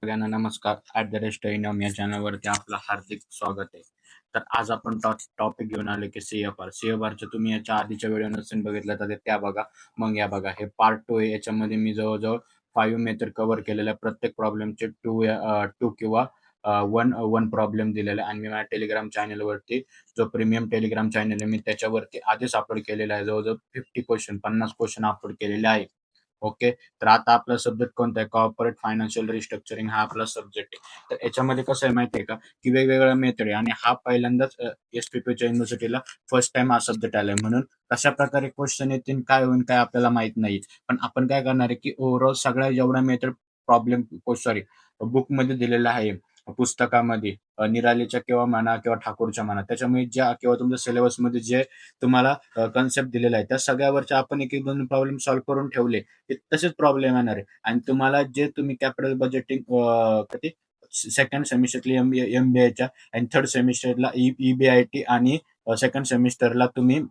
सगळ्यांना नमस्कार. @स्टोइनम या चॅनलवरती आपलं हार्दिक स्वागत आहे. तर आज आपण टॉपिक घेऊन आलो की CFR. CFRचे तुम्ही याच्या आधीच्या व्हिडिओ नसेल बघितलं तर त्या बघा. मग या बघा, हे पार्ट 2 आहे. याच्यामध्ये मी जवळ-जवळ 5 मेथड कव्हर केलेल्या प्रत्येक प्रॉब्लेमचे 2 किंवा 1 प्रॉब्लेम दिलेला आहे. आणि मी माझ्या टेलिग्राम चॅनलवरती, जो प्रीमियम टेलिग्राम चॅनल आहे, मी त्याच्यावरती आधीच अपलोड केलेला आहे. जवळ-जवळ 50 क्वेश्चन अपलोड केलेले आहे. ओके. तर आता आपला सब्जेक्ट कोणता आहे? कॉर्पोरेट फायनान्शियल रिस्ट्रक्चरिंग हा आपला सब्जेक्ट आहे. तर याच्यामध्ये कसं आहे माहिती आहे का, की वेगवेगळ्या मेथड आहे आणि हा पहिल्यांदाच SPPच्या युनिव्हर्सिटीला फर्स्ट टाइम हा सब्जेक्ट आलाय. म्हणून कशा प्रकारे क्वेश्चन येतील, काय होईल, काय आपल्याला माहित नाही. पण आपण काय करणार आहे, की ओव्हरऑल सगळ्या जेवढ्या मेथड प्रॉब्लेम सॉरी बुकमध्ये दिलेला आहे, पुस्तकामध्ये, निरालीच्या किंवा म्हणा किंवा ठाकूरच्या म्हणा, त्याच्यामुळे ज्या किंवा तुमच्या सिलेबसमध्ये जे तुम्हाला कन्सेप्ट दिलेला आहे, त्या सगळ्यावरचे आपण एक एक दोन प्रॉब्लेम सॉल्व्ह करून ठेवले, ते तसेच प्रॉब्लेम येणार आहे. आणि तुम्हाला जे तुम्ही कॅपिटल बजेटिंग सेकंड सेमिस्टरला MBAच्या आणि थर्ड सेमिस्टरला EBIT आणि सेकंड सेमिस्टरला तुम्ही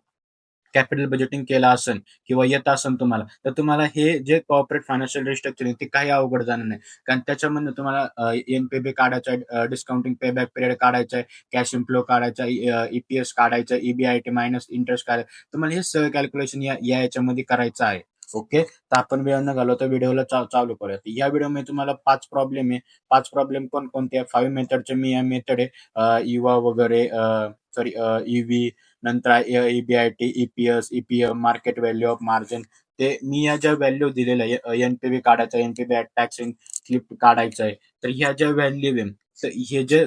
कॅपिटल बजेटिंग केलं असेल किंवा येत असेल तुम्हाला, तर तुम्हाला हे जे कॉर्पोरेट फायनान्शियल रिस्ट्रक्चरिंग ते काही अवघड जाणार नाही. कारण त्याच्यामधनं तुम्हाला NPB काढायचा आहे, डिस्काउंटिंग पेबॅक पिरियड काढायचा आहे, कॅश इन्फ्लो काढायचा आहे, EPS काढायचा आहे, EBIT मायनस इंटरेस्ट काढायचं. तुम्हाला हे सगळं कॅल्क्युलेशन या याच्यामध्ये करायचं आहे. ओके. तर आपण वेळ न घालवता व्हिडिओला चालू करूया. या व्हिडिओमध्ये तुम्हाला 5 प्रॉब्लेम आहे. 5 प्रॉब्लेम कोणकोणते आहे? 5 मेथडचे मी या मेथड आहे, इवा वगैरे, सॉरी, EV, नंतर EBIT, EPS, EPM, market value of margin, ते मी या ज्या व्हॅल्यू दिलेल्या आहे, NPV काढायचा, NPV at tax in slip काढायचा आहे. तर ह्या ज्या व्हॅल्यू आहे, तर हे जे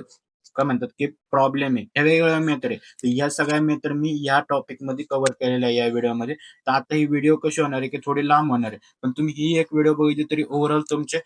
काय म्हणतात की प्रॉब्लेम आहे, ह्या वेगवेगळ्या मेथड आहे. तर ह्या सगळ्या मेथड मी या टॉपिकमध्ये कव्हर केलेल्या आहे या व्हिडिओमध्ये. तर आता ही व्हिडिओ कशी होणार आहे, की थोडी लांब होणार आहे. पण तुम्ही ही एक व्हिडिओ बघितली तरी ओव्हरऑल तुमचे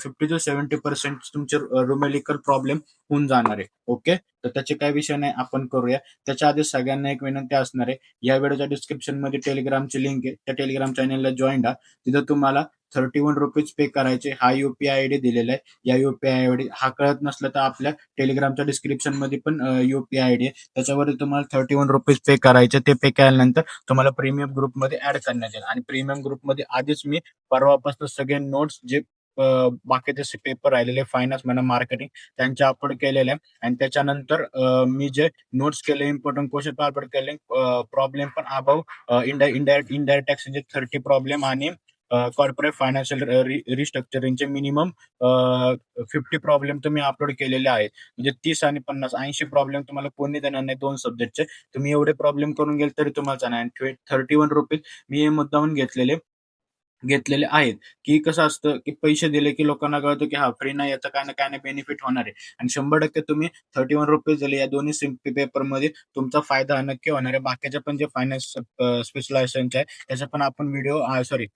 50% to 70% तुमचे न्यूमेरिकल प्रॉब्लेम होऊन जाणार आहे. ओके. तर त्याचे काही विषय नाही, आपण करूया. त्याच्या आधी सगळ्यांना एक विनंती असणार आहे, या व्हिडिओच्या डिस्क्रिप्शनमध्ये टेलिग्रामची लिंक आहे. त्या टेलिग्राम चॅनलला जॉईन व्हा. तिथं तुम्हाला ₹31 पे करायचे. हा UPI ID दिलेला आहे. या UPI ID हा कळत नसलं तर आपल्या टेलिग्रामच्या डिस्क्रिप्शनमध्ये पण UPI ID आहे. त्याच्यावर तुम्हाला ₹31 पे करायचे. ते पे केल्यानंतर तुम्हाला प्रीमियम ग्रुपमध्ये ऍड करण्यात येईल. आणि प्रीमियम ग्रुपमध्ये आधीच मी परवापासून सगळे नोट्स जे बाकीचे पेपर राहिलेले, फायनान्स म्हणा, मार्केटिंग, त्यांचे अपलोड केलेले आहे. आणि त्याच्यानंतर मी जे नोट्स केले, इम्पॉर्टंट क्वेश्चन अपलोड केले, प्रॉब्लेम पण अबाव इनडायरेक्ट टॅक्सचे 30 प्रॉब्लेम आणि कॉर्पोरेट फायनान्शियल रिस्ट्रक्चरिंगचे मिनिमम 50 प्रॉब्लेम तुम्ही अपलोड केलेले आहेत. म्हणजे 30 आणि 50, 80 प्रॉब्लेम तुम्हाला कोणी देणार नाही 2 सब्जेक्टचे. तुम्ही एवढे प्रॉब्लेम करून गेले तरी तुम्हाला चालणार. आणि ₹31 मी हे मुद्दामून घेतलेले आहेत, की कसं असतं, की पैसे दिले की लोकांना कळतं, की हा फ्री नाही, याचा काय ना काय ना बेनिफिट होणार आहे. आणि 100% तुम्ही ₹31 दिले, या दोन्ही पेपरमध्ये तुमचा फायदा नक्की होणार आहे. बाकीचे पण जे फायनान्स स्पेशलायझेशनचे आहे, त्याचा पण आपण व्हिडिओ, सॉरी,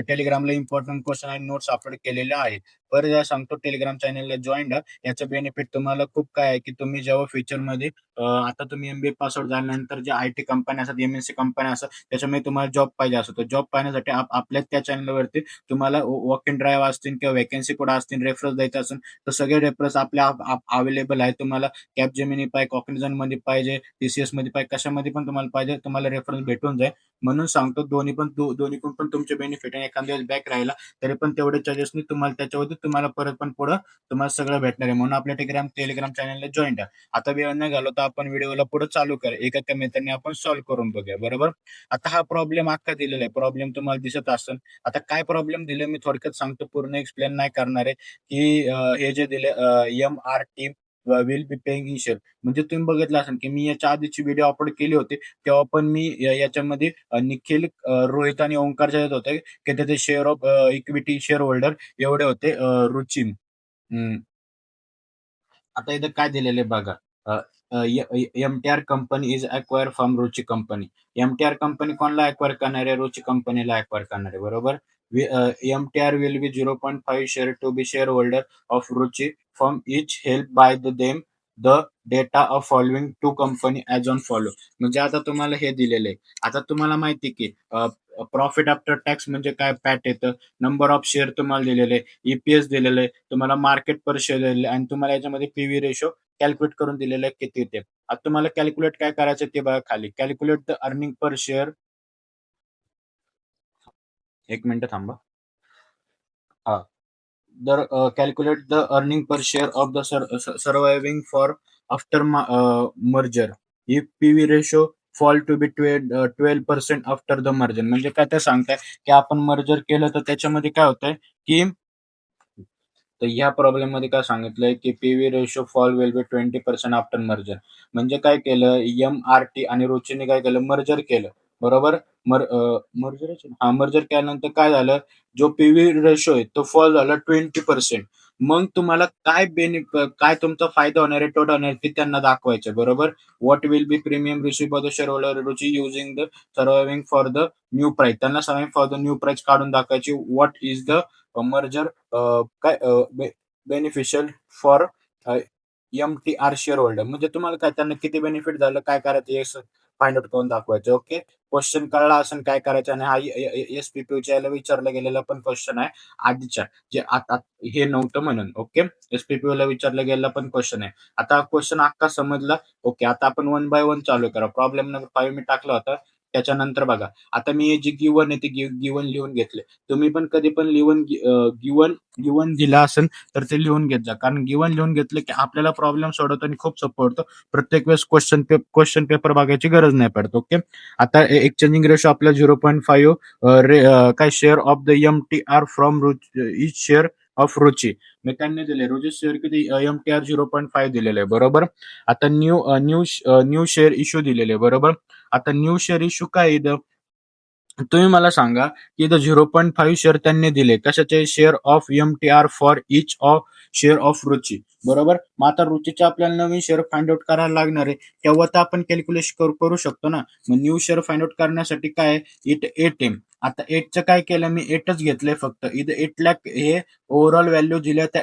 टेलिग्रामला इम्पॉर्टंट क्वेश्चन आणि नोट्स अपलोड केलेले आहेत. परत एकदा सांगतो, टेलिग्राम चॅनलला जॉइन व्हा. याचं बेनिफिट तुम्हाला खूप काय आहे, की तुम्ही जेव्हा फ्युचरमध्ये, आता तुम्ही MBA पास आउट झाल्यानंतर जे IT कंपन्या असतात, MNC कंपन्या असतात, त्याच्यामुळे तुम्हाला जॉब पाहिजे असतो. तर जॉब पाहण्यासाठी आपल्या त्या चॅनलवरती तुम्हाला वॉक इन ड्राईव्ह असतील किंवा व्हॅकन्सी कोड असतील, रेफरन्स द्यायचा असेल, तर सगळे रेफरन्स आपल्या अवेलेबल आहे. तुम्हाला कॅपजेमिनी पाहिजे, कॉग्निझंटमध्ये पाहिजे, TCS मध्ये पाहिजे, कशामध्ये पण तुम्हाला पाहिजे, तुम्हाला रेफरन्स भेटून जाईल. म्हणून सांगतो, दोन्हीकडून पण तुमचे बेनिफिट आहे. एखाद्या वेळेस बॅक राहिला तरी पण तेवढे चार्जेस नाही तुम्हाला, त्याच्यावरती तुम्हाला परत पण पुढं तुम्हाला सगळं भेटणार आहे. म्हणून आपल्या टेलिग्राम चॅनलला जॉईन व्हा. आता वेळ न घालवता आपण व्हिडिओला पुढे चालू करा. एका मेथडने आपण सॉल्व्ह करून बघूया. बरोबर. आता हा प्रॉब्लेम अख्खा दिलेला आहे. प्रॉब्लेम तुम्हाला दिसत असेल. आता काय प्रॉब्लेम दिले मी थोडक्यात सांगतो, पूर्ण एक्सप्लेन नाही करणार आहे, की हे जे दिले, MRT will be paying initial. म्हणजे तुम्ही बघितलं असेल, की मी याच्या आधीची व्हिडिओ अपलोड केली होती, तेव्हा पण मी याच्यामध्ये निखिल, रोहित आणि ओंकारच्या येत होते, की त्याचे share of equity share holder एवढे होते, रुची. आता इथं काय दिलेलं आहे बघा. MTR company is acquire from Ruchi company. MTR company कोणाला अक्वायर करणार आहे? रुची कंपनीला अक्वायर करणार आहे. बरोबर. MTR will be 0.5 share to be share holder of Ruchi from each help by them the data of following to company as on follow. म्हणजे आता तुम्हाला हे दिलेलं आहे. आता तुम्हाला माहिती की प्रॉफिट आफ्टर टॅक्स म्हणजे काय, पॅट येतं, नंबर ऑफ शेअर तुम्हाला दिलेले आहे, EPS दिलेलं आहे, तुम्हाला मार्केट पर शेअर दिलेलं आहे, आणि तुम्हाला याच्यामध्ये PV रेशो कॅल्क्युलेट करून दिलेलं आहे किती ते. आता तुम्हाला कॅल्क्युलेट काय करायचं ते बघा खाली. Calculate the earning per share. एक मिनिट थांबा. हा. calculate the earning per share of the surviving for after merger. If PV ratio fall to be 12% after the merger. म्हणजे काय ते सांगताय की आपण मर्जर केलं तर त्याच्यामध्ये काय होतंय की तर ह्या प्रॉब्लेम मध्ये काय सांगितलंय की PV ratio fall will be 20% after merger. म्हणजे काय केलं, MRT आणि रुचीने काय केलं, मर्जर केलं. बरोबर. मर्जर हा मर्जर केल्यानंतर काय झालं, जो पीव्ही रेशो आहे तो फॉल झाला 20%. मग तुम्हाला काय तुमचा फायदा होणार आहे, तोटा होणार आहे ते त्यांना दाखवायचं. बरोबर. What will be premium receive by the shareholder Ruchi using the surviving for the new price. त्यांना surviving for the new price काढून दाखवायची. व्हॉट इज द मर्जर काय beneficial for MTR share holder. म्हणजे तुम्हाला काय त्यांना किती बेनिफिट झालं, काय करायचं हे फाइंड आउट करून दाखवायचं. ओके. क्वेश्चन कळला असेल काय करायचं. आणि हा SPPच्या याला विचारला गेलेला पण क्वेश्चन आहे आधीच्या, जे आता हे नव्हतं म्हणून. ओके. SPPO ला विचारला गेलेला पण क्वेश्चन आहे. आता क्वेश्चन अख्खा समजला. ओके. आता आपण 1 बाय 1 चालू करा. प्रॉब्लेम नंबर 5 मी टाकला होता. त्याच्यानंतर बघा, आता मी हे जे गिवन आहे ते गिवन लिहून घेतले. तुम्ही पण कधी पण गिवन दिला असेल तर ते लिहून घेत जा. कारण गिवन लिहून घेतलं की आपल्याला प्रॉब्लेम सोडवताना खूप सोपं होतं. प्रत्येक वेळेस क्वेश्चन पेपर बघायची गरज नाही पडत. ओके. आता एक्सचेंजिंग रेशो आपला 0.5 काय share of the MTR from each share of Ruchi. मी त्यांनी दिले रुची शेअर किती, MTR 0.5 दिलेलं आहे. बरोबर. आता न्यू शेअर इश्यू दिलेले आहे. बरोबर. आता न्यू शेअर इश्यू काय इथं, तुम्ही मला सांगा की इथं 0.5 शेअर त्यांनी दिले. कशाचे, share of MTR for each of share of Ruchi. बरोबर. मग आता रुचीचे आपल्याला नवीन शेअर फाइंड आउट करायला लागणार आहे, तेव्हा तर आपण कॅल्क्युलेशन करू शकतो ना. मग न्यू शेअर फाइंड आउट करण्यासाठी काय, इट 8M. आता 8चं काय केलं मी, 8च घेतलंय फक्त. इथं 8 लाख हे ओव्हरऑल व्हॅल्यू दिल्या, त्या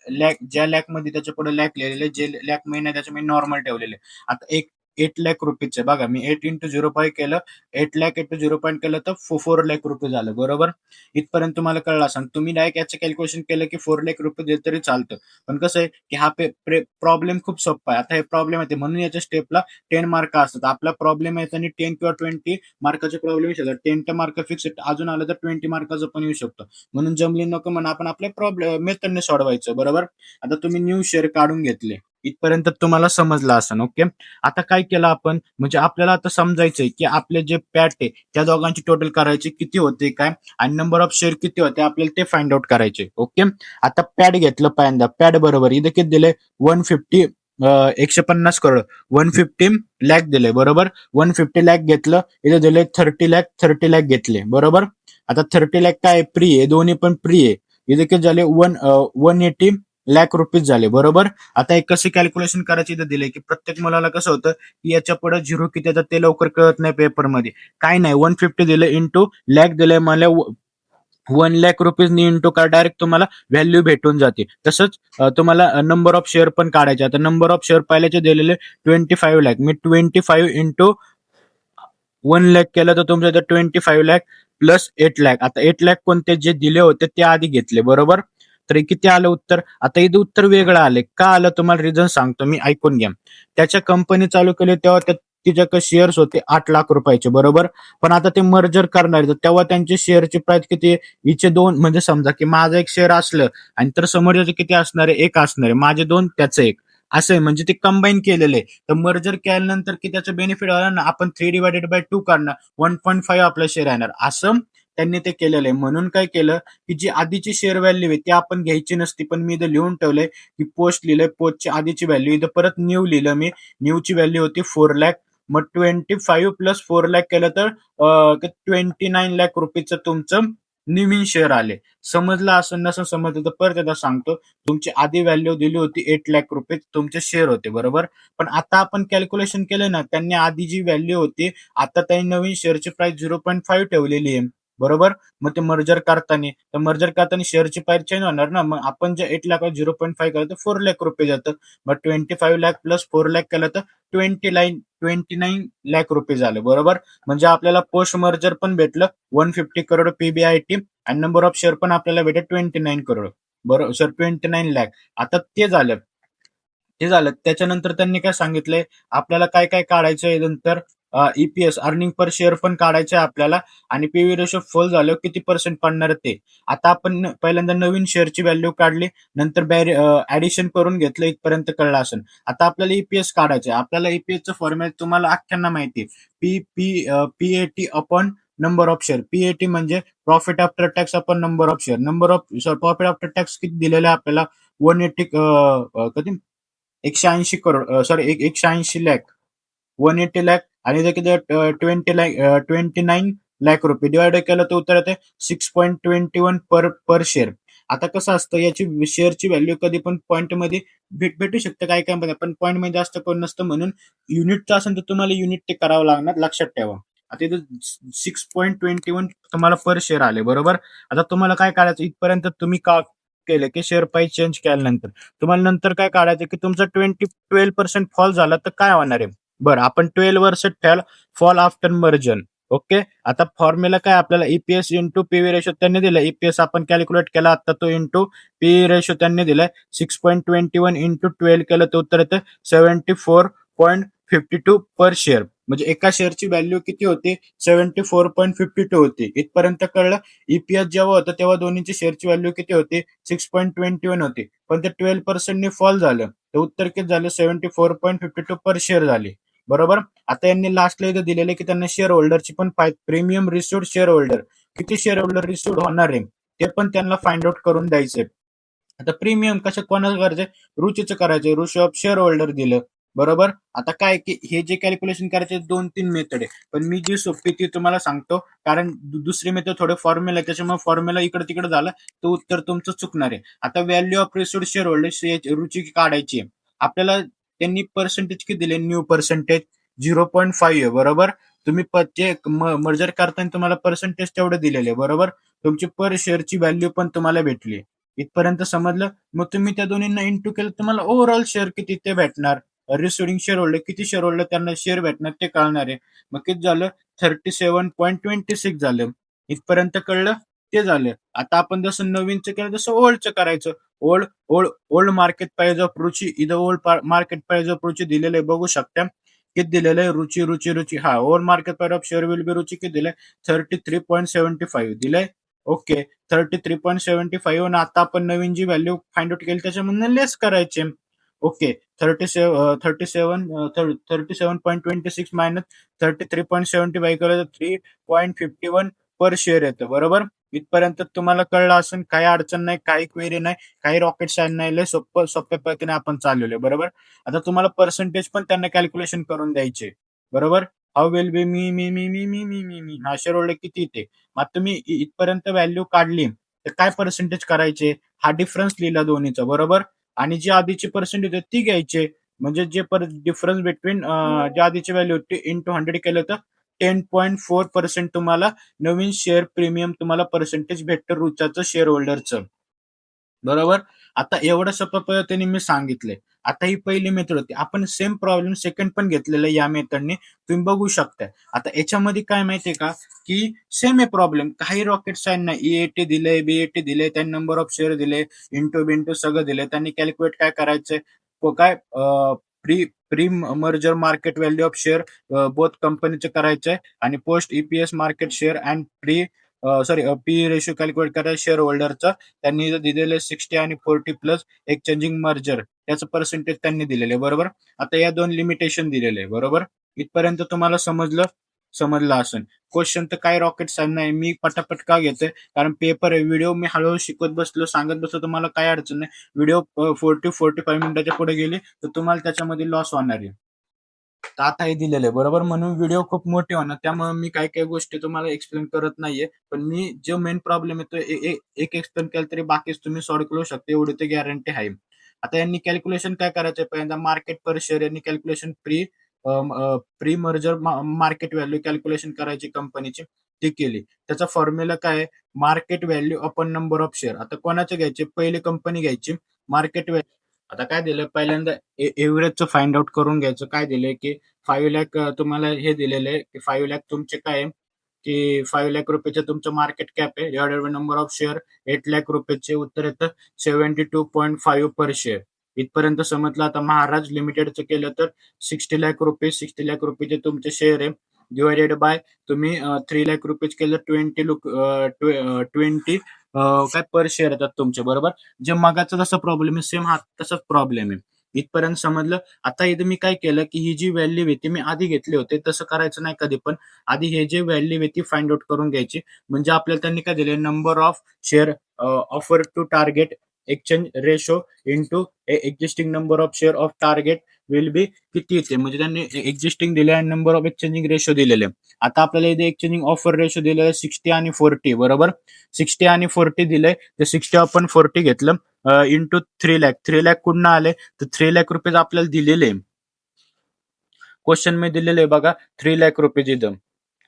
लॅक ज्या लॅक मध्ये त्याच्या पुढे लॅक लिहिलेले, जे लॅक महिना त्याच्या मी नॉर्मल ठेवलेले. आता 8 लाख रुपीजचे बघा, मी 8 इंटू 0.5 केलं, 8 लाख इंटू 0.5 केलं तर 4 लाख रुपये झालं. बरोबर. इथपर्यंत तुम्हाला कळलं असेल. तुम्ही डायरेक्ट याचं कॅल्क्युलेशन केलं की 4 लाख रुपये दिले तरी चालतं. पण कसं आहे की हा प्रॉब्लेम खूप सोपा आहे. आता हे प्रॉब्लेम येते म्हणून याच्या स्टेपला 10 मार्क असतात. आपला प्रॉब्लेम आहे आणि 10 किंवा 20 मार्काचे प्रॉब्लेम येऊ शकतात. 10 मार्क फिक्स, अजून आलं तर 20 मार्काचं पण येऊ शकतं. म्हणून जमली नको म्हणून आपण आपल्या प्रॉब्लेम मेथडने सोडवायचं. बरोबर. आता तुम्ही न्यू शेअर काढून घेतले, इथपर्यंत तुम्हाला समजलं असेल. ओके. आता काय केलं आपण, म्हणजे आपल्याला आता समजायचंय की आपले जे पॅट आहे त्या दोघांची टोटल करायची किती होते काय, आणि नंबर ऑफ शेअर किती होते आपल्याला ते फाइंड आउट करायचे. ओके. आता पॅड घेतलं पहिल्यांदा. पॅड बरोबर इथे किती दिले, 150 150 करोड, 150 लाख दिले. बरोबर. 150 लाख घेतलं, इथे दिले 30 लाख घेतले. बरोबर. आता 30 लाख काय प्री आहे, दोन्ही पण प्री आहे. इथे किती झाले, 180 लाख रुपीज झाले. बरोबर. आता एक कशी कॅल्क्युलेशन करायची इथं दिले की प्रत्येक मुलाला कसं होतं की याच्या पुढे झिरो किती येतात ते लवकर कळत नाही पेपरमध्ये. काय नाही, 150 दिलं इंटू लॅक दिलंय मला, 1 लाख रुपीज इंटू का डायरेक्ट तुम्हाला व्हॅल्यू भेटून जाते. तसंच तुम्हाला नंबर ऑफ शेअर पण काढायचे. आता नंबर ऑफ शेअर पहिल्याचे दिलेले 25 लाख, मी 25 इंटू 1 लाख केलं तर तुमचं 25 लाख प्लस 8 लाख. आता 8 लाख कोणते जे दिले होते ते आधी घेतले. बरोबर. तर किती आलं उत्तर, आता इथं उत्तर वेगळं आले. का आलं तुम्हाला रिझन सांगतो मी, ऐकून घ्या. त्याच्या कंपनी चालू केली तेव्हा तिच्याकडे शेअर्स होते 8 लाख रुपयाचे. बरोबर. पण आता ते मर्जर करणार तेव्हा त्यांची शेअरची प्राइस किती, हिचे 2, म्हणजे समजा की माझं एक शेअर असलं आणि तर समोरचे किती असणार आहे, 1 असणार आहे. माझे 2, त्याचं 1, असं आहे. म्हणजे ते कंबाईन केलेलं आहे. तर मर्जर केल्यानंतर की त्याचं बेनिफिट आलं ना, आपण 3/2 करणार, 1.5 आपलं शेअर येणार, असं त्यांनी ते केलेलं आहे. म्हणून काय केलं की जी आधीची शेअर व्हॅल्यू आहे ती आपण घ्यायची नसती. पण मी इथं लिहून ठेवलंय की पोस्ट लिहिलंय, पोस्टची आधीची व्हॅल्यू, इथं परत न्यू लिहिलं मी. न्यूची व्हॅल्यू होती 4 लाख. मग 25 प्लस 4 लाख केलं तर 29 लाख रुपीचं तुमचं नवीन शेअर आले. समजलं असं नसं समजलं तर परत एकदा सांगतो, तुमची आधी व्हॅल्यू दिली होती 8 लाख रुपये तुमचे शेअर होते. बरोबर. पण आता आपण कॅल्क्युलेशन केलं ना, त्यांनी आधी जी व्हॅल्यू होती, आता त्यांनी नवीन शेअरची प्राइस 0.5 ठेवलेली आहे. बरोबर. मग ते मर्जर करताना शेअरची प्राइस चेंज होणार ना. मग आपण जे 8 लाख 0.5 केलं तर 4 लाख रुपये जातं. मग 25 लाख प्लस 4 लाख केलं तर 29 लाख रुपये झाले. बरोबर. म्हणजे आपल्याला पोस्ट मर्जर पण भेटलं 150 करोड PBIT, आणि नंबर ऑफ शेअर पण आपल्याला भेटेल 29 करोड. बरोबर सर, 29 लाख. आता ते झालं त्याच्यानंतर त्यांनी काय सांगितलंय, आपल्याला काय काय काढायचंय नंतर, ईपीएस अर्निंग पर शेअर पण काढायचं आहे आपल्याला आणि पीव्ही रेशो फुल झाल्यावर किती पर्सेंट पडणार ते. आता आपण पहिल्यांदा नवीन शेअरची व्हॅल्यू काढली, नंतर ऍडिशन करून घेतलं, इथपर्यंत कळलं असेल. आता आपल्याला ईपीएस काढायचं आहे. आपल्याला ईपीएसचं फॉर्मॅट तुम्हाला अख्ख्यांना माहिती आहे. PAT upon number of share. PAT म्हणजे profit after tax upon number of share. Profit after tax किती दिलेलं आहे आपल्याला? 180 कधी 180 करोड, सॉरी 180 लाख, 180 लाख आणि ते किती 29 लाख रुपये डिवाइड केलं तर उत्तर येते 6.21 पर शेअर. आता कसं असतं, याची शेअरची व्हॅल्यू कधी पण पॉईंट मध्ये भेटू शकते, काय काय मध्ये, पण पॉईंट मध्ये जास्त कोण नसतं, म्हणून युनिटचं असेल तर तुम्हाला युनिट ते करावं लागणार, लक्षात ठेवा. आता इथं 6.21 तुम्हाला पर शेअर आले, बरोबर. आता तुम्हाला काय करायचं, इथपर्यंत तुम्ही का केलं की शेअर प्राइस चेंज केल्यानंतर तुम्हाला नंतर काय काढायचं की तुमचा 12% फॉल झाला तर काय होणार आहे. बरं, आपण 12% फॉल आफ्टर मर्जन. ओके. आता फॉर्म्युला काय आपल्याला, ईपीएस इंटू पीव्ही रेशो त्यांनी दिलं. ईपीएस आपण कॅल्क्युलेट केला आता, तो इंटू पीव्ही रेशो त्यांनी दिलाय 6.21 इंटू 12 केलं तर उत्तर येतं 74.52 पर शेअर. म्हणजे एका शेअरची व्हॅल्यू किती होती? 74.52 होती. इथपर्यंत कळलं. ईपीएस जेव्हा होतं तेव्हा दोन्हीची शेअरची व्हॅल्यू किती होती? 6.21 होती, पण ते 12% फॉल झालं तर उत्तर किती झालं? 74.52 पर शेअर झाले, बरोबर. आता यांनी लास्टला इथं दिलेलं की त्यांना शेअर होल्डरची पण प्रीमियम रिसिव्ड शेअर होल्डर किती शेअर होल्डर रिसिव्ड होणार आहे ते पण त्यांना फाइंड आउट करून द्यायचंय. आता प्रीमियम कसं कोणाचं करायचंय? रुचीचं करायचंय. रुची ऑफ शेअर होल्डर दिलं, बरोबर. आता काय की हे जे कॅल्क्युलेशन करायचे 2-3 मेथड आहे, पण मी जी सोपी ती तुम्हाला सांगतो, कारण दुसरी मेथड थोडे फॉर्म्युला आहे, त्याच्यामुळे फॉर्म्युला इकडे तिकडे झाला तर उत्तर तुमचं चुकणार आहे. आता value of received shareholder Ruchi काढायची आहे आपल्याला. त्यांनी पर्सेंटेज किती दिले? न्यू पर्सेंटेज 0.5 आहे, बरोबर. तुम्ही मर्जर करताना तुम्हाला पर्सेंटेज तेवढे दिलेले, बरोबर. तुमची पर शेअरची व्हॅल्यू पण तुम्हाला भेटली. इथपर्यंत समजलं. मग तुम्ही त्या दोन्हींना इंटू केलं, तुम्हाला ओव्हरऑल शेअर किती ते भेटणार. रिसिडिंग शेअर होल्डर किती शेअर होल्डर त्यांना शेअर भेटणार ते कळणार आहे. मग किती झालं? 37.26 झालं. इथपर्यंत कळलं, ते झालं. आता आपण जसं नवीनचं केलं तसं ओल्डचं करायचं. Old old old market price of Ruchi, इथं old market price of Ruchi दिलेलं आहे, बघू शकता. किती दिलेलं आहे? रुची रुची रुची हा old market price of share will be Ruchi किती दिलंय? 33.75 दिलंय. ओके. 33.75 आणि आता आपण नवीन जी व्हॅल्यू फाइंड आउट केली त्याच्यामधून लेस करायचे. ओके. 37.26 मायनस 33.75 केलं तर 3.51 पर शेअर येतं, बरोबर. इथपर्यंत तुम्हाला कळलं असून काही अडचण नाही, काही क्वेरी नाही, काही रॉकेट सायन्स नाही, लय सोप्या पद्धतीने आपण चालवले, बरोबर. आता तुम्हाला पर्सेंटेज पण त्यांना कॅल्क्युलेशन करून द्यायचे, बरोबर. हाऊ विल बी मी मी मी मी मी मी मी मी हा शेअर होल्डर किती येते. मग तुम्ही इथपर्यंत व्हॅल्यू काढली तर काय पर्सेंटेज करायचे? हा डिफरन्स लिहिला दोन्हीचा, बरोबर. आणि जी आधीची पर्सेंटेज होती ती घ्यायचे, म्हणजे जे डिफरन्स बिटवीन ज्या आधीची व्हॅल्यू होती इंटू 100 केलं तर 10.4% तुम्हाला नवीन शेअर प्रीमियम तुम्हाला पर्सेंटेज भेटतं रुचाचं शेअर होल्डरचं, बरोबर. आता एवढं सोप्या पद्धतीने मी सांगितलंय. आता ही पहिली मेथड होती. आपण सेम प्रॉब्लेम सेकंड पण घेतलेलं या मेथडने, तुम्ही बघू शकता. आता याच्यामध्ये काय माहितीये का, की सेम आहे प्रॉब्लेम, काही रॉकेट सायन्स नाही. ईएटी दिले, बीएटी दिले, त्यांनी नंबर ऑफ शेअर दिले, इंटू बिंटू सगळं दिले. त्यांनी कॅल्क्युलेट काय करायचंय, काय pre pre merger market value of share both कंपनीचं करायचंय आणि post EPS market share and P ratio calculate करायचं शेअर होल्डरचा. त्यांनी दिलेले 60 आणि 40 प्लस एक्सचेंजिंग मर्जर त्याचं पर्सेंटेज त्यांनी दिलेले, बरोबर. आता या दोन लिमिटेशन दिलेले, बरोबर. इथपर्यंत तुम्हाला समजलं असेल. क्वेश्चन तर काय रॉकेट सायन्स नाही. मी पटापट का घेतोय, कारण पेपर आहे. व्हिडिओ मी हळूहळू शिकवत बसलो, सांगत बसलो, तुम्हाला काय अडचण नाही. व्हिडिओ 40-45 मिनिटाच्या पुढे गेली तर तुम्हाला त्याच्यामध्ये लॉस होणार आहे. तर आता हे दिलेलं आहे, बरोबर. म्हणून व्हिडिओ खूप मोठे होणार, त्यामुळे मी काही काही गोष्टी तुम्हाला एक्सप्लेन करत नाहीये. पण मी जो मेन प्रॉब्लेम येतो एक एक्सप्लेन केलं तरी बाकीच तुम्ही सॉल्व्ह करू शकता, एवढी तर गॅरंटी आहे. आता यांनी कॅल्क्युलेशन काय करायचं, पहिल्यांदा मार्केट पर शेअर यांनी calculation pre merger market value calculation करायची कंपनीची, ती केली. त्याचा फॉर्म्युला काय आहे? Market value upon number of share. आता कोणाचे घ्यायचे? पहिली कंपनी घ्यायची. मार्केट व्हॅल्यू आता काय दिलं, पहिल्यांदा एव्हरेजचं फाइंड आउट करून घ्यायचं. काय दिलंय की 5 लाख तुम्हाला हे दिलेलं आहे की 5 लाख तुमचे काय आहे की 5 लाख रुपयाचं तुमचं मार्केट कॅप आहे, divided by number of share 8 lakh रुपयाचे उत्तर येतं 72.5 पर शेअर. इथपर्यंत समजलं. आता महाराज लिमिटेडचं केलं तर 60 लाख रुपये तुमचे शेअर आहे, डिवायडेड बाय तुम्ही 3 लाख रुपये केलं 20 काय पर शेअर येतात तुमचे, बरोबर. जे मगाचा जसा प्रॉब्लेम आहे सेम हा तसाच प्रॉब्लेम आहे. इथपर्यंत समजलं. आता इथं मी काय केलं की ही जी व्हॅल्यू आहे ती मी आधी घेतली होते, तसं करायचं नाही कधी पण. आधी हे जे व्हॅल्यू आहे ती फाइंड आउट करून घ्यायची. म्हणजे आपल्याला त्यांनी काय दिले, number of share offer to target exchange ratio into existing number of share of target will be किती येते, म्हणजे त्यांनी एक्झिस्टिंग दिले आणि नंबर ऑफ एक्सचेंजिंग रेशो दिलेले. आता आपल्याला इथे एक्सचेंजिंग ऑफर रेशो दिलेला आहे 60 आणि 40, बरोबर. 60 आणि 40 दिले, तर 60 आपण 40 घेतलं इंटू 3 लाख. 3 लाख कुठून आले, तर 3 लाख रुपये आपल्याला दिलेले क्वेश्चन मध्ये दिलेले आहे बघा. 3 लाख रुपये इथं,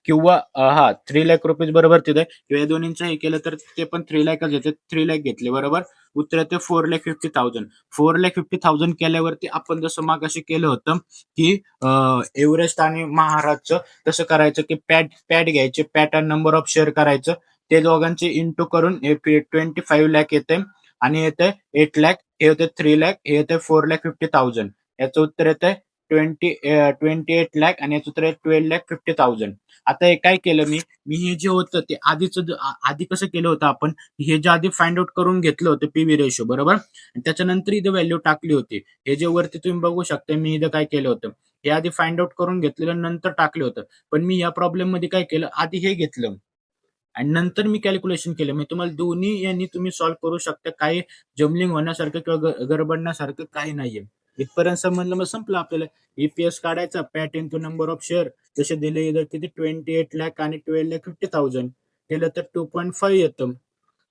किंवा 3 लाख रुपये बरोबर तिथे, किंवा या दोन्हींचं हे केलं तर ते पण 3 लाखच येते. 3 लाख घेतले, बरोबर. उत्तर येते 4,50,000. 4,50,000 केल्यावरती आपण जसं मागाशी केलं होतं की एव्हरेस्ट आणि महाराजचं तसं करायचं की पॅट घ्यायचे, पॅट आणि नंबर ऑफ शेअर करायचं, ते दोघांचे इंटू करून 25 लाख येते आणि येते 8 लाख, हे होते 3 लाख, हे येते 4,50,000. याचं उत्तर येते 28 लाख आणि याचं उत्तर आहे 12,50,000. आता हे काय केलं मी मी हे जे होतं ते आधी कसं केलं होतं आपण, हे जे आधी फाइंड आउट करून घेतलं होतं पीव्ही रेशो, बरोबर. आणि त्याच्यानंतर इथे व्हॅल्यू टाकली होती. हे जे वरती तुम्ही बघू शकता, मी इथं काय केलं होतं, हे आधी फाइंड आउट करून घेतलेलं नंतर टाकलं होतं. पण मी या प्रॉब्लेम मध्ये काय केलं, आधी हे घेतलं आणि नंतर मी कॅल्क्युलेशन केलं. मी तुम्हाला दोन्ही यांनी तुम्ही सॉल्व्ह करू शकता. काही जमलिंग होण्यासारखं किंवा गडबडण्यासारखं काही नाहीये. इथपर्यंत समजलं, मग संपलं आपल्याला. ईपीएस काढायचा, पॅट इंटू नंबर ऑफ शेअर जसे दिले इथं किती 28 लाख आणि 12,50,000 केलं तर 2.5 येतं.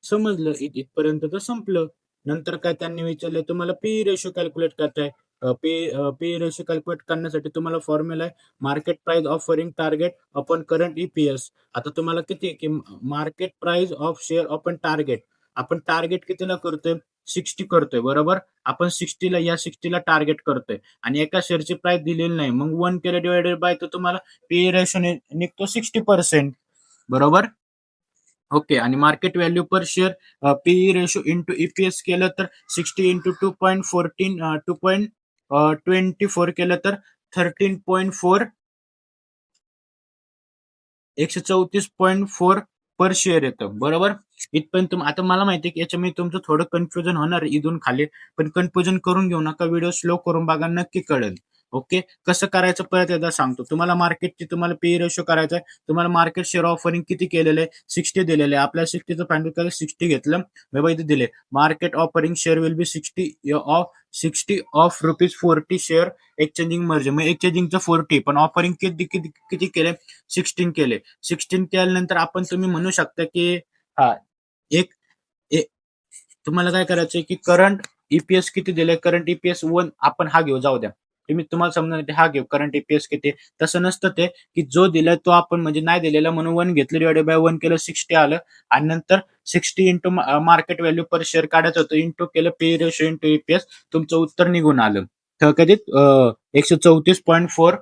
समजलं. इथपर्यंत तर संपलं. नंतर काय त्यांनी विचारलं, तुम्हाला पी रेशो कॅल्क्युलेट करताय. पी रेशो कॅल्क्युलेट करण्यासाठी तुम्हाला फॉर्म्युला आहे market price offering target upon current EPS. आता तुम्हाला किती की market price of share upon target, आपण टार्गेट कितीला करतोय, 60 करतोय, बरोबर. आपण 60ला टार्गेट करतोय आणि एका शेअरची प्राइस दिलेली नाही, मग 1 केलं डिवायडेड बाय, तर तुम्हाला पी रेशो निघतो 60%, बरोबर. ओके. आणि market value per share PE ratio into EPS केलं तर 60 इंटू 2.24 केलं तर 13.4 134.4 पर शेअर येतं, बरोबर. इथपर्यंत आता मला माहिती आहे की याच्यामध्ये तुमचं थोडं कन्फ्युजन होणार इथून खाली, पण कन्फ्युजन करून घेऊ नका. व्हिडिओ स्लो करून बघा, नक्की कळेल. ओके. कसं करायचं परत एकदा सांगतो तुम्हाला. मार्केटची तुम्हाला पी रेशो करायचा आहे. तुम्हाला मार्केट शेअर ऑफरिंग किती केलेलं आहे, 60 दिलेलं आहे. आपल्या 60चं फाइंड केलं, 60 घेतलं, बाबा इथे दिले market offering share will B 60 of rupees 40 share exchanging merge. मग एक्सचेंजिंगचं 40, पण ऑफरिंग किती किती किती केले, 16 केले. 16 केल्यानंतर आपण तुम्ही म्हणू शकता की हा एक तुम्हाला काय करायचंय की करंट ईपीएस किती दिले, करंट ईपीएस 1 आपण हा घेऊ, जाऊ द्या. तुम्हाला समजणार हा घेऊ करंट ईपीएस किती. तसं नसतं ते की जो दिलाय तो आपण म्हणजे नाही दिलेला म्हणून 1 घेतलं, डिवायडेड बाय 1 केलं, 60 आलं. आणि नंतर 60 into market value per share काढायचं होतं, इंटू केलं पी रेशो इंटू ईपीएस, तुमचं उत्तर निघून आलं. तर कधी 134.4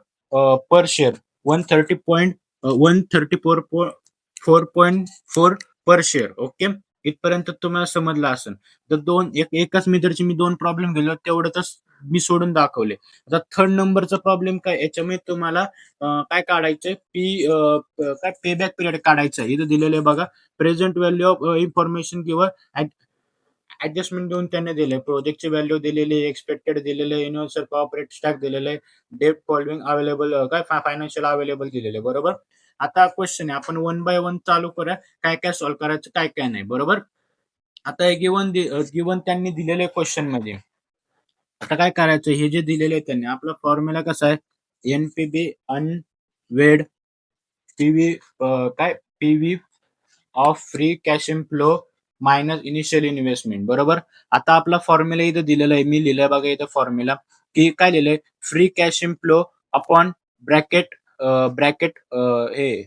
per share, 134.4 per share. Okay. इथपर्यंत तुम्हाला समजलं असेल. तर एकाच मेथडचे मी 2 प्रॉब्लेम गेलो, तेवढंच मी सोडून दाखवले. आता थर्ड नंबरचा प्रॉब्लेम काय, याच्यामध्ये तुम्हाला काय काढायचंय, काय पेबॅक पिरियड काढायचा आहे. इथं दिलेलं आहे बघा, प्रेझेंट व्हॅल्यू ऑफ इन्फॉर्मेशन किंवा ऍडजस्टमेंट देऊन त्यांनी दिले. प्रोजेक्टची व्हॅल्यू दिलेली, एक्सपेक्टेड दिलेले, युनिव्हर्सल कॉर्पोरेट स्टॅक दिलेलं आहे, डेट फॉलोइंग अवेलेबल काय फायनान्शियल अवेलेबल दिलेले, बरोबर. आता क्वेश्चन आहे, आपण 1 बाय 1 चालू करूया, काय काय सॉल्व्ह करायचं, काय काय नाही, बरोबर. आता हे गिवन त्यांनी दिलेले क्वेश्चन मध्ये. आता काय करायचं, हे जे दिलेले आहे त्यांनी, आपला फॉर्म्युला कसा आहे, एनपीबी अनवेड पीव्ही काय PV of free cash in flow minus initial investment, बरोबर. आता आपला फॉर्म्युला इथं दिलेला आहे, मी लिहिलंय बघा इथं फॉर्म्युला, की काय लिहिलंय, free cash in flow upon bracket bracket हे.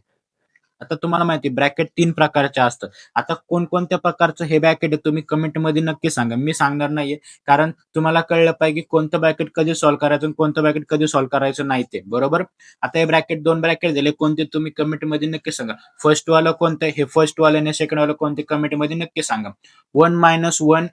आता तुम्हाला माहिती ब्रॅकेट 3 प्रकारचे असतात. आता कोणकोणत्या प्रकारचं हे ब्रॅकेट आहे तुम्ही कमेंटमध्ये नक्की सांगा, मी सांगणार नाहीये, कारण तुम्हाला कळलं पाहिजे कोणतं ब्रॅकेट कधी सॉल्व्ह करायचं आणि कोणतं ब्रॅकेट कधी सॉल्व्ह करायचं नाही ते, बरोबर. आता हे ब्रॅकेट 2 ब्रॅकेट दिले, कोणते तुम्ही कमेंटमध्ये नक्की सांगा. फर्स्ट वाला कोणतं, हे फर्स्ट वाला आणि सेकंड वाला कोणते कमेंटमध्ये नक्की सांगा. 1 - 1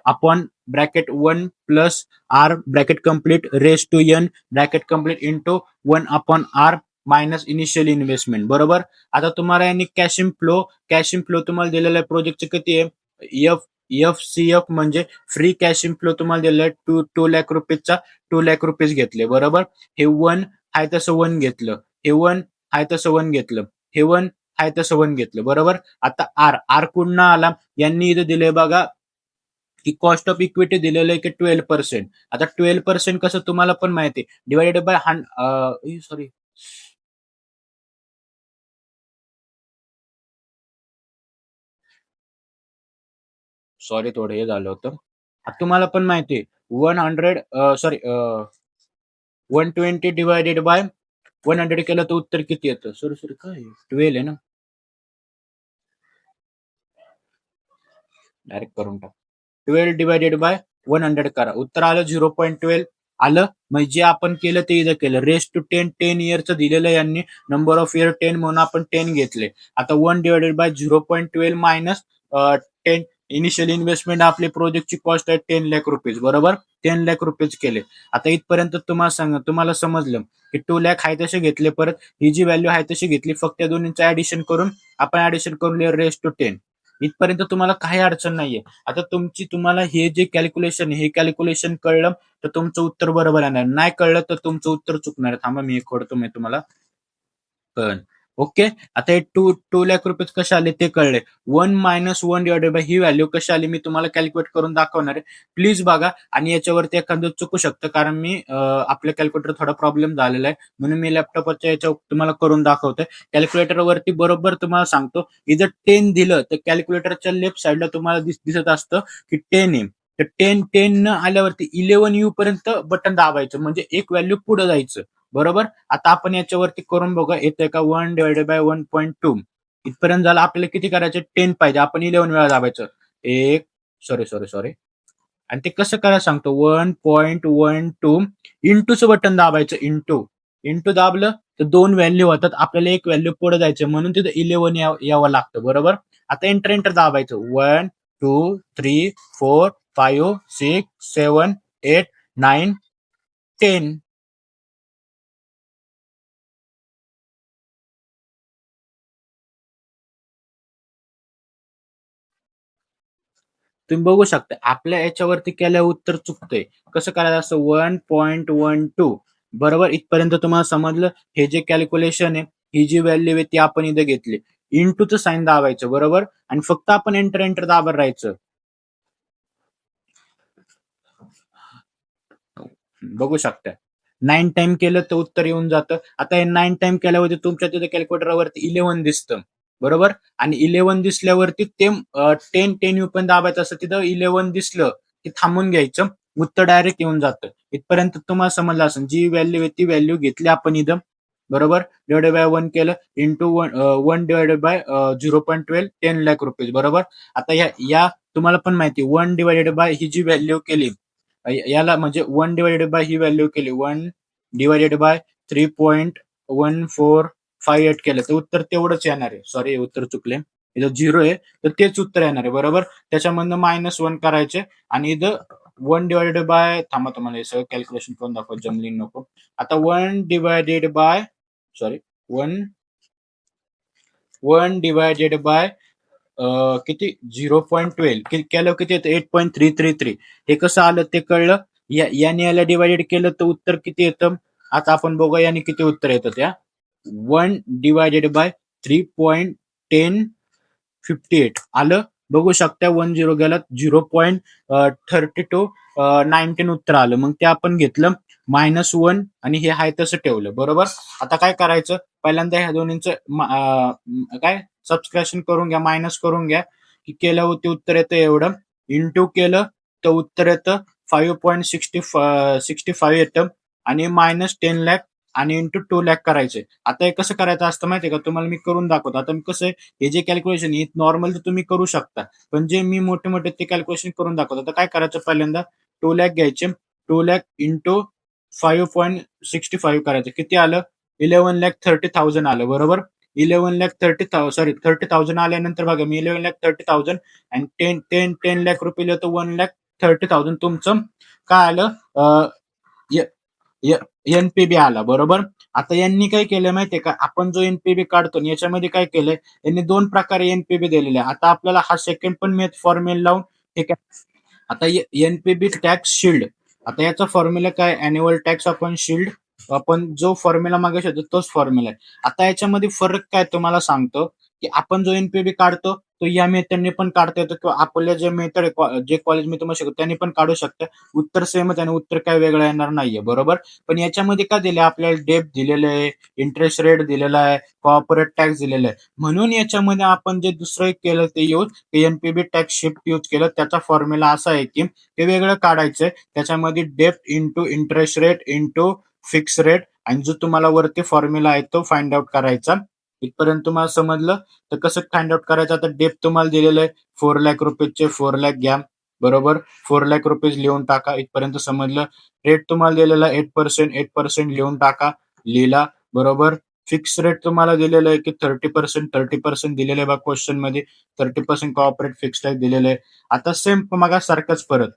upon bracket 1 plus r bracket complete raise to n bracket complete into 1 upon r minus initial investment. बरोबर. आता तुम्हाला यांनी कॅश इन फ्लो तुम्हाला दिलेलं आहे प्रोजेक्टचे किती आहे, एफ म्हणजे फ्री कॅश इन फ्लो तुम्हाला दिलेलं आहे 2 लाख रुपीजचा 2 लाख रुपीज घेतले. बरोबर. हे 1 आहे तसं 1 घेतलं, हे 1 आहे तसं 1 घेतलं, हे 1 आहे तसं 1 घेतलं. बरोबर. आता आर कुठं आला, यांनी इथं दिलंय बघा की कॉस्ट ऑफ इक्विटी दिलेलं आहे की 12%. आता 12% कसं तुम्हाला पण माहिती आहे, डिवायडेड बाय सॉरी थोडं हे झालं होतं. आता तुम्हाला पण माहिती आहे 120 डिवायडेड बाय 100 केलं तर उत्तर किती येतं. सॉरी काय 12 आहे ना, डायरेक्ट करून टाक. 12 डिवायडेड बाय 100 करा, उत्तर आलं 0.12 आलं. म्हणजे जे आपण केलं ते इथं केलं. रेस टू 10 इयरचं दिलेलं यांनी, नंबर ऑफ इयर 10 म्हणून आपण 10 घेतले. आता 1 divided by 0.12 minus 10 initial investment आपली प्रोजेक्टची कॉस्ट आहे 10 लाख रुपीज. बरोबर. 10 लाख रुपीज केले. आता इथपर्यंत तुम्हाला समजलं की 2 लाख आहे तसे घेतले, परत ही जी व्हॅल्यू आहे तशी घेतली, फक्त दोन्हीचं ऍडिशन करून आपण ऍडिशन करून रेस टू 10. इथपर्यंत तुम्हाला काही अडचण नाहीये. आता तुम्हाला हे जे कॅल्क्युलेशन हे कॅल्क्युलेशन कळलं तर तुमचं उत्तर बरोबर येणार, नाही कळलं तर तुमचं उत्तर चुकणार. थांबा मी खोडतो, मी तुम्हाला कळण. ओके. आता हे 2 लाख रुपये कसे आले ते कळले. 1 - 1 डिवायडेड बाय ही व्हॅल्यू कशी आली मी तुम्हाला कॅल्क्युलेट करून दाखवणार आहे. प्लीज बघा. आणि याच्यावरती एखादं चुकू शकतं, कारण मी आपल्या कॅल्क्युलेटर थोडा प्रॉब्लेम झालेला आहे, म्हणून मी लॅपटॉपच्या याच्यावर तुम्हाला करून दाखवतोय. कॅल्क्युलेटरवरती बरोबर तुम्हाला सांगतो, इथं 10 दिलं तर कॅल्क्युलेटरच्या लेफ्ट साईडला तुम्हाला दिसत असतं की 10 आहे. तर 10 न आल्यावरती 11 येऊ पर्यंत बटन दाबायचं, म्हणजे एक व्हॅल्यू पुढे जायचं. बरोबर. आता आपण याच्यावरती करून बघा, येतंय का 1 डिवायडेड बाय 1.2 इथपर्यंत झालं. आपल्याला किती करायचं, 10 पाहिजे, आपण 11 वेळा दाबायचं. एक सॉरी आणि ते कसं करायला सांगतो, 1.12 इंटूचं बटन दाबायचं. इंटू दाबलं तर 2 व्हॅल्यू होतात, आपल्याला एक व्हॅल्यू पुढे जायचं, म्हणून तिथं 11 यावं लागतं. बरोबर. आता एंटर दाबायचं. 1 2 3 4 5 6 7 8 9 10. तुम्ही बघू शकता आपल्या याच्यावरती केल्यावर उत्तर चुकतंय. कसं करायचं असं 1.12. बरोबर. इथपर्यंत तुम्हाला समजलं. हे जे कॅल्क्युलेशन आहे, ही जी व्हॅल्यू आहे ती आपण इथे घेतली, इंटूचं साईन दाबायचं. बरोबर. आणि फक्त आपण एंटर दाबत राहायचं. बघू शकता 9 टाइम केलं तर उत्तर येऊन जातं. आता हे 9 टाइम केल्यावरती तुमच्या तिथे कॅल्क्युलेटरवरती 11 दिसतं. बरोबर. आणि 11 दिसल्यावरती ते 10 येऊ पण दाबायचं असं, तिथं 11 दिसलं की थांबून घ्यायचं, उत्तर डायरेक्ट येऊन जातं. इथपर्यंत तुम्हाला समजलं असेल. जी व्हॅल्यू आहे ती व्हॅल्यू घेतली आपण इथं. बरोबर. डिवायडेड बाय 1 केलं, into 1 divided by 0.12 10 lakh rupees. बरोबर. आता या तुम्हाला पण माहिती 1 डिवायडेड बाय ही जी व्हॅल्यू केली, याला म्हणजे 1 डिवायडेड बाय ही व्हॅल्यू केली, 1 डिवायडेड बाय 3.1458 केलं तर उत्तर तेवढंच येणार आहे. सॉरी उत्तर चुकले, इथं 0 आहे तर तेच उत्तर येणार आहे. बरोबर. त्याच्यामधनं -1 करायचे आणि इथं 1 डिवायडेड बाय, थांबा तुम्हाला हे सगळं कॅल्क्युलेशन करून दाखव, जमली नको. आता 1 डिवायडेड बाय 1 डिवायडेड बाय किती 0.12 केलं, किती येतं 8.333. हे कसं आलं ते कळलं. याने याला डिवायडेड केलं तर उत्तर किती येतं. आता आपण बघूया याने किती उत्तर येतं. त्या 1 डिवायडेड बाय 3.1058 आलं. बघू शकता 10 गेला 0.3219 उत्तर आलं. मग ते आपण घेतलं -1 आणि हे आहे तसं ठेवलं. बरोबर. आता काय करायचं, पहिल्यांदा ह्या दोन्हींचं काय सबस्क्रिप्शन करून घ्या, मायनस करून घ्या, की केल्यावर ते उत्तर येतं एवढं. इंटू केलं तर उत्तर येतं 5.65 येतं आणि -10 लाख आणि इंटू 2 लाख करायचे. आता हे कसं करायचं असतं माहितीये का, तुम्हाला मी करून दाखवतो. आता मी कसं आहे, हे जे कॅल्क्युलेशन हे नॉर्मल तर तुम्ही करू शकता, पण जे मी मोठे ते कॅल्क्युलेशन करून दाखवतो. आता काय करायचं, पहिल्यांदा 2 लाख घ्यायचे, 2 लाख इंटू 5.65 करायचं. किती आलं, 11,30,000 आलं. बरोबर. 11,30,000 आल्यानंतर बघा, मी 11,30,000 आणि 10 लाख रुपये लिहितो, 1 30,000 तुमचं काय आलं, एनपीबी आला, बरोबर. आता यांनी काय केलं माहितीये का, आपण जो एनपीबी काढतो याच्यामध्ये काय केलंय, यांनी 2 प्रकारे एनपीबी दिलेले आहे. आता आपल्याला हा सेकंड पण मेथ फॉर्म्युला लावून ठीक आहे. आता एनपीबी टॅक्स शिल्ड, आता याचा फॉर्म्युला काय, अॅन्युअल टॅक्स अपॉन शिल्ड, आपण जो फॉर्म्युला मागे होतो तोच फॉर्म्युला आहे. आता याच्यामध्ये फरक काय तुम्हाला सांगतो, की आपण जो एनपीबी काढतो तो या मेथडने पण काढता येतो, किंवा आपल्या जे मेथड जे कॉलेज मी तुम्हाला शिकवतो त्यांनी पण काढू शकता. उत्तर सेमच आणि उत्तर काय वेगळं येणार नाहीये, बरोबर. पण याच्यामध्ये काय दिले, आपल्याला डेप दिलेलं आहे, इंटरेस्ट रेट दिलेला आहे, कॉर्पोरेट टॅक्स दिलेला आहे. म्हणून याच्यामध्ये आपण जे दुसरं एक केलं ते एनपीबी टॅक्स शिफ्ट यूज केलं. त्याचा फॉर्म्युला असा आहे की ते वेगळं काढायचंय. त्याच्यामध्ये डेप्ट into interest rate into fix rate, आणि जो तुम्हाला वरती फॉर्म्युला आहे तो फाइंड आउट करायचा. इथपर्यंत तुम्हाला समजलं. तर कसं फाइंड आउट करायचं, आता डेप तुम्हाला दिलेलं आहे 4 लाख रुपीजचे 4 लाख घ्या, बरोबर. 4 लाख रुपीज लिहून टाका, इथपर्यंत समजलं. रेट तुम्हाला दिलेला 8%, 8% लिहून टाका, लिहिला, बरोबर. फिक्स रेट तुम्हाला दिलेलं आहे की 30%, 30% दिलेलं आहे बघा क्वेश्चन मध्ये, 30% कॉर्पोरेट फिक्स टॅक्स दिलेलं आहे. आता सेम मग सारखंच परत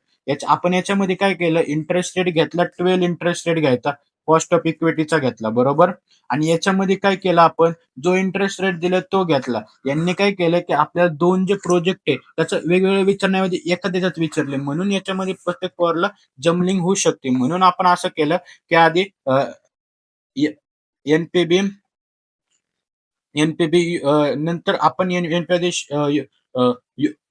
आपण याच्यामध्ये काय केलं, इंटरेस्ट रेट घेतला, 12 इंटरेस्ट रेट घ्यायचा, कॉस्ट ऑफ इक्विटीचा घेतला, बरोबर. आणि याच्यामध्ये काय केलं, आपण जो इंटरेस्ट रेट दिला तो घेतला. यांनी काय केलं की आपल्याला 2 जे प्रोजेक्ट आहे त्याचं वेगवेगळं विचारण्यामध्ये एका त्याच्यात विचारले, म्हणून याच्यामध्ये प्रत्येक पॉवरला जमलिंग होऊ शकते. म्हणून आपण असं केलं की आधी एनपीबी एनपीबी नंतर आपण एनपीबी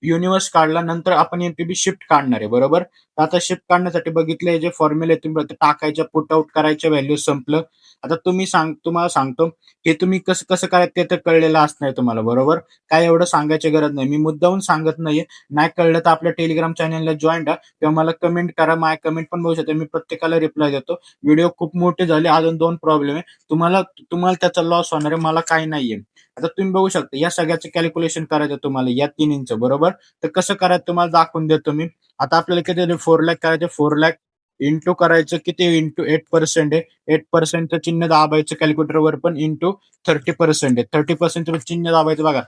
युनिव्हर्स काढला, नंतर आपण एनपीबी शिफ्ट काढणार आहे, बरोबर. आता शिफ्ट काढण्यासाठी बघितले जे फॉर्म्युले तुम्ही टाकायच्या, पुट आउट करायच्या, व्हॅल्यू संपलं. आता तुम्हाला सांगतो हे तुम्ही कसं कसं काय ते तर कळलेलं असणार तुम्हाला, बरोबर. काय एवढं सांगायची गरज नाही, मी मुद्दाहून सांगत नाहीये. नाही कळलं तर आपल्या टेलिग्राम चॅनलला जॉईन व्हा किंवा मला कमेंट करा, माझ्या कमेंट पण बघू शकता, मी प्रत्येकाला रिप्लाय देतो. व्हिडिओ खूप मोठे झाले, अजून 2 प्रॉब्लेम आहे. तुम्हाला तुम्हाला त्याचा लॉस होणार आहे, मला काही नाहीये. आता तुम्ही बघू शकता या सगळ्याचं कॅल्क्युलेशन करायचं तुम्हाला या तिन्हींचं, बरोबर. तर कसं करायचं तुम्हाला दाखवून देतो मी. आता आपल्याला किती 4 लाख करायचे, 4 लाख इंटू करायचं किती, इंटू 8% आहे. 8% चिन्ह दाबायचं कॅल्क्युलेटरवर पण, इंटू 30% आहे. 30% चिन्ह दाबायचं बघा,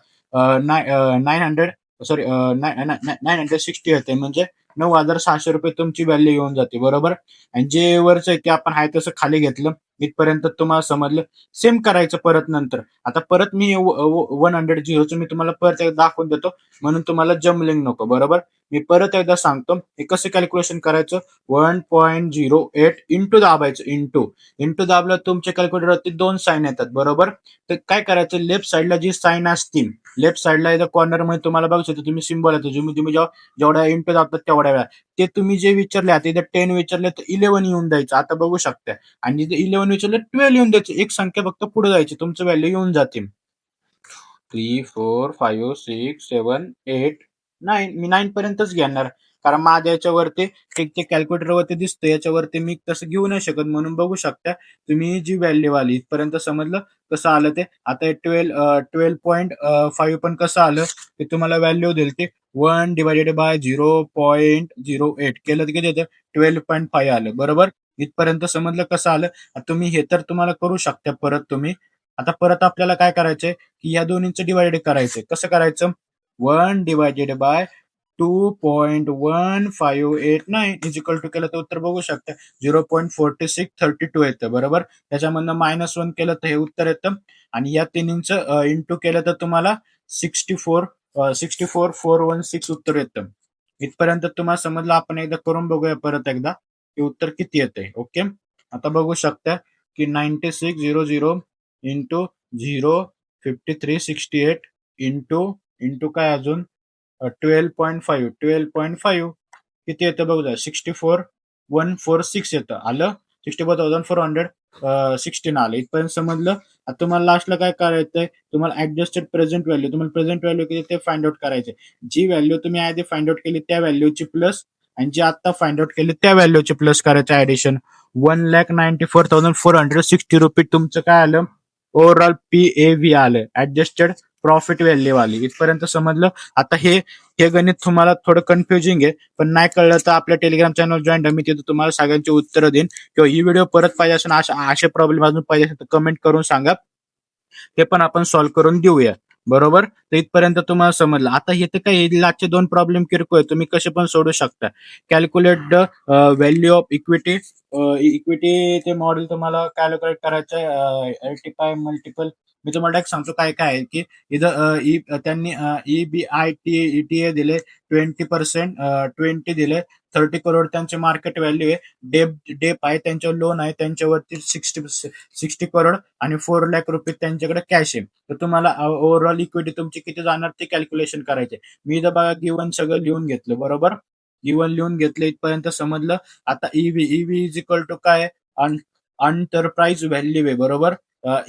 900 सॉरी 960 येते, म्हणजे 9,600 रुपये तुमची व्हॅल्यू येऊन जाते, बरोबर. आणि जे वरचं आहे ते आपण आहे तसं खाली घेतलं. इथपर्यंत तुम्हाला समजलं. सेम करायचं परत नंतर. आता परत मी 100 मी तुम्हाला परत एकदा दाखवून देतो, म्हणून तुम्हाला जमलिंग नको, बरोबर. मी परत एकदा सांगतो हे कसं कॅल्क्युलेशन करायचं. 1.08 इंटू दाबायचं, इंटू दाबलं तुमच्या कॅल्क्युलेटरवरती 2 साईन येतात, बरोबर. तर काय करायचं, लेफ्ट साईडला जी साईन असतील, लेफ्ट साईडला इथं कॉर्नर मध्ये तुम्हाला बघू शकता, तुम्ही सिम्बॉल येतो, तुम्ही जेवढ्या इंटू दाबतात तेवढ्या वेळा ते तुम्ही जे विचारले, आता इथं 10 विचारले तर 11 येऊन द्यायचं, आता बघू शकता. आणि जर 11 विचारलं 12 येऊन द्यायचं, एक संख्या फक्त पुढे जायची, तुमचं व्हॅल्यू येऊन जाते. 3 4 5 6 7 8 9, मी 9 पर्यंतच घेणार, कारण माझ्या याच्यावरती ते कॅल्क्युलेटरवरती दिसतं, याच्यावरती मी तसं घेऊ नाही शकत. म्हणून बघू शकता तुम्ही जी व्हॅल्यू आली इथपर्यंत, समजलं कसं आलं ते. आता 12.5 पण कसं आलं ते तुम्हाला व्हॅल्यू देईल ते 1 डिवायडेड बाय 0.08 केलं तर किती येतं, 12.5 आलं, बरोबर. इथपर्यंत समजलं कसं आलं. तुम्ही हे तर तुम्हाला करू शकता परत तुम्ही. आता परत आपल्याला काय करायचंय की या दोन्हीचं डिवाइड करायचंय. कसं करायचं, 1 divided by 2.1589 is equal to केलं तर उत्तर बघू शकता 0.4632 येतं, बरोबर. त्याच्यामधनं -1 केलं तर हे उत्तर येतं. आणि या तिन्हींचं इंटू केलं तर तुम्हाला 64416 उत्तर येतं. इथपर्यंत तुम्हाला समजलं. आपण एकदा करून बघूया परत एकदा की उत्तर किती येते. ओके, आता बघू शकता की 9600 इंटू 0.5368 इंटू काय अजून 12.5 किती येतं बघू द्या, 64,146 येतं, आलं. 64,416 आलं. इथपर्यंत समजलं. आता तुम्हाला लास्टला काय करायचंय, तुम्हाला ऍडजस्टेड प्रेझेंट व्हॅल्यू, तुम्हाला प्रेझेंट व्हॅल्यू किती ते फाइंड आउट करायचे. जी व्हॅल्यू तुम्ही आधी फाइंड आउट केली त्या व्हॅल्यूची प्लस, आणि जी आता फाइंड आउट केली त्या व्हॅल्यूची प्लस करायचं ऍडिशन. 1,94,460 रुपये तुमचं काय आलं, ओव्हरऑल PAV आलं, ऍडजस्टेड प्रॉफिट व्हॅल्यू आली. इथपर्यंत समजलं. आता हे गणित तुम्हाला थोडं कन्फ्युजिंग आहे, पण नाही कळलं तर आपल्या टेलिग्राम चॅनल जॉईन, मी तिथे तुम्हाला सगळ्यांची उत्तरं देईन. किंवा ही व्हिडिओ परत पाहिजे असेल, असे प्रॉब्लेम अजून पाहिजे असेल तर कमेंट करून सांगा, ते पण आपण सॉल्व्ह करून देऊया. बरोबर? तर इथपर्यंत तुम्हाला समजलं. आता इथे काय आहे, लास्टचे 2 प्रॉब्लेम किरकोळ आहे. तुम्ही कसे पण सोडवू शकता. Calculate the value of equity. Equity ते मॉडेल तुम्हाला कॅल्क्युलेट करायचं आहे. एल्टिफाय मल्टिपल. मी तुम्हाला डायरेक्ट सांगतो काय-काय आहे, की इथं त्यांनी EBITA दिले 20%, 20 दिले. 30 करोड त्यांचे मार्केट व्हॅल्यू आहे. डेप आहे, त्यांच्यावर लोन आहे, त्यांच्यावरती 60 करोड आणि 4 लाख रुपये त्यांच्याकडे कॅश आहे. तर तुम्हाला ओव्हरऑल इक्विटी तुमची किती जाणार ते कॅल्क्युलेशन करायचे. मी इथं बघा गिव्हन सगळं लिहून घेतलं, बरोबर? गिव्हन लिहून घेतलं, इथपर्यंत समजलं. आता ईव्ही इज इक्वल टू काय? एंटरप्राइज व्हॅल्यू आहे, बरोबर?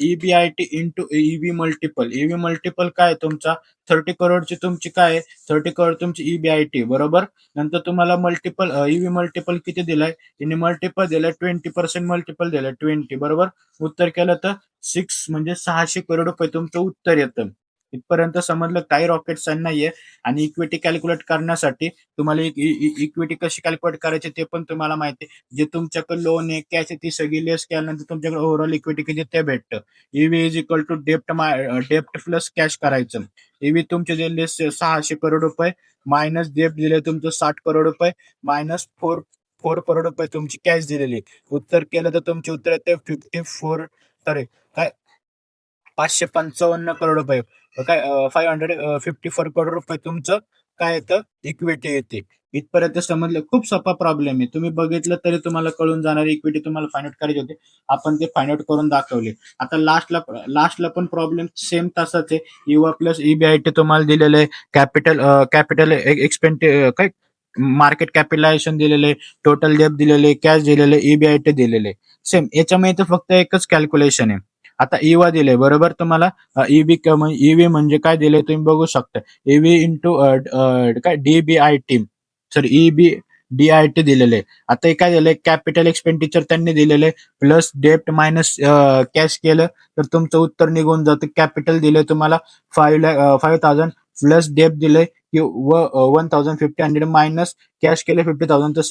EBIT into EV multiple. EV multiple काय आहे तुमचा? 30 करोडची तुमची काय आहे? 30 करोड तुमची EBIT, बरोबर? नंतर तुम्हाला मल्टिपल ईव्ही मल्टिपल किती दिलाय? तिने मल्टिपल दिलाय 20% मल्टिपल दिलाय 20, बरोबर? उत्तर केलं तर 6 म्हणजे 600 करोड रुपये तुमचं उत्तर येतं. इथपर्यंत समजलं, काही रॉकेट सायन्स नाहीये. आणि इक्विटी कॅल्क्युलेट करण्यासाठी तुम्हाला इक्विटी कशी कॅल्क्युलेट करायची ते पण तुम्हाला माहिती आहे. जे तुमच्याकडे लोन आहे, कॅश आहे, ती सगळी लेस केल्यानंतर तुमच्याकडे ओव्हरऑल इक्विटी किती ते भेटतं. ईव्ही इज इक्वल टू डेप्ट प्लस कॅश करायचं. ईव्ही तुमचे दिले 600 करोड रुपये, मायनस डेप्ट दिले तुमचं 60 करोड रुपये, मायनस 4 करोड रुपये तुमची कॅश दिलेली. उत्तर केलं तर तुमचे उत्तर येते 54, सॉरी काय, 555 करोड रुपये. काय 554 करोड रुपये तुमचं काय येतं? इक्विटी येते. इथपर्यंत समजलं. खूप सोपा प्रॉब्लेम आहे. तुम्ही बघितलं तरी तुम्हाला कळून जाणार. इक्विटी तुम्हाला फाइंड आउट करायची होती. आपण ते फाइंड आउट करून दाखवले. आता लास्टला पण प्रॉब्लेम सेम तसाच आहे. युवा प्लस EBIT तुम्हाला दिलेलं आहे. कॅपिटल काय मार्केट कॅपिटलायझेशन दिलेलं आहे. टोटल डेब्ट दिलेले, कॅश दिलेले, EBIT दिलेले. सेम याच्यामध्ये तर फक्त एकच कॅल्क्युलेशन आहे. आता इवा दिले, बरोबर तुम्हाला. ईव्ही म्हणजे काय दिले तुम्ही बघू शकता. ईव्ही इंटू काय DBIT, सॉरी EBDIT दिलेले. आता हे काय दिलंय, कॅपिटल एक्सपेंडिचर त्यांनी दिलेले प्लस डेप्ट मायनस कॅश केलं तर तुमचं उत्तर निघून जातं. कॅपिटल दिले तुम्हाला 5,000 प्लस डेप्ट दिले की 1,500 मायनस कॅश केले 50,000, तर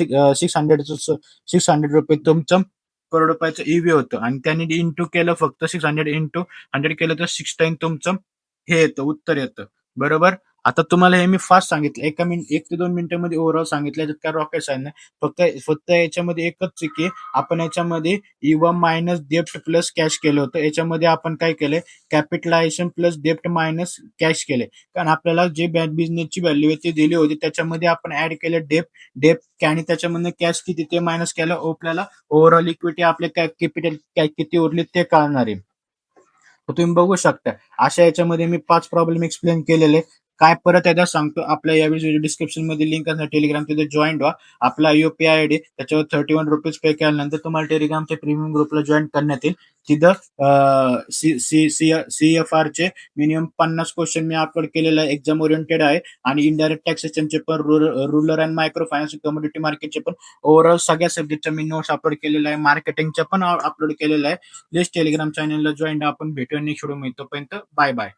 600 रुपये तुमचं करोड रुपयाचं ईव्ही होतं. आणि त्यांनी इंटू केलं फक्त 600 इंटू 100 केलं तर 6 टाइम तुमचं हे येतं, उत्तर येतं, बरोबर. आता तुम्हाला हे मी फास्ट सांगितलं, 1 ते 2 मिनिटांमध्ये ओव्हरऑल सांगितलं. याच्यात काय रॉकेट सायन्स नाही. फक्त फक्त याच्यामध्ये एकच आहे की आपण याच्यामध्ये इवा मायनस डेप्ट प्लस कॅश केलं होतं. याच्यामध्ये आपण काय केलंय, कॅपिटलायझेशन प्लस डेप्ट मायनस कॅश केले. कारण आपल्याला जे बिझनेसची व्हॅल्यू आहे ती दिली होती, त्याच्यामध्ये आपण ऍड केलं डेप्ट आणि त्याच्यामधनं कॅश किती ते मायनस केलं. आपल्याला ओव्हरऑल इक्विटी आपले काय कॅपिटल किती उरले ते कळणार आहे. तर तुम्ही बघू शकता. अशा याच्यामध्ये मी 5 प्रॉब्लेम एक्सप्लेन केलेले. काय परत एकदा सांगतो, आपल्या या व्हिडिओ डिस्क्रिप्शन मध्ये लिंक असणार टेलिग्राम, तिथे जॉईन व्हा. आपला UPI ID त्याच्यावर ₹31 पे केल्यानंतर तुम्हाला टेलिग्रामच्या प्रीमियम ग्रुपला जॉईन करण्यात येईल. तिथं CFR चे मिनिमम 50 क्वेश्चन मी अपलोड केलेले आहे. एक्झाम ओरिएंटेड आहे. आणि इनडायरेक्ट टॅक्सेशनचे पण, rural and micro finance, community मार्केटचे पण, ओव्हरऑल सगळ्या सब्जेक्टच्या मी नोट्स अपलोड केलेल्या आहे. मार्केटिंगच्या पण अपलोड केलेलं आहे. प्लीज टेलिग्राम चॅनलला जॉईन. आपण भेटूया नेक्स्ट व्हिडिओ. तोपर्यंत बाय बाय.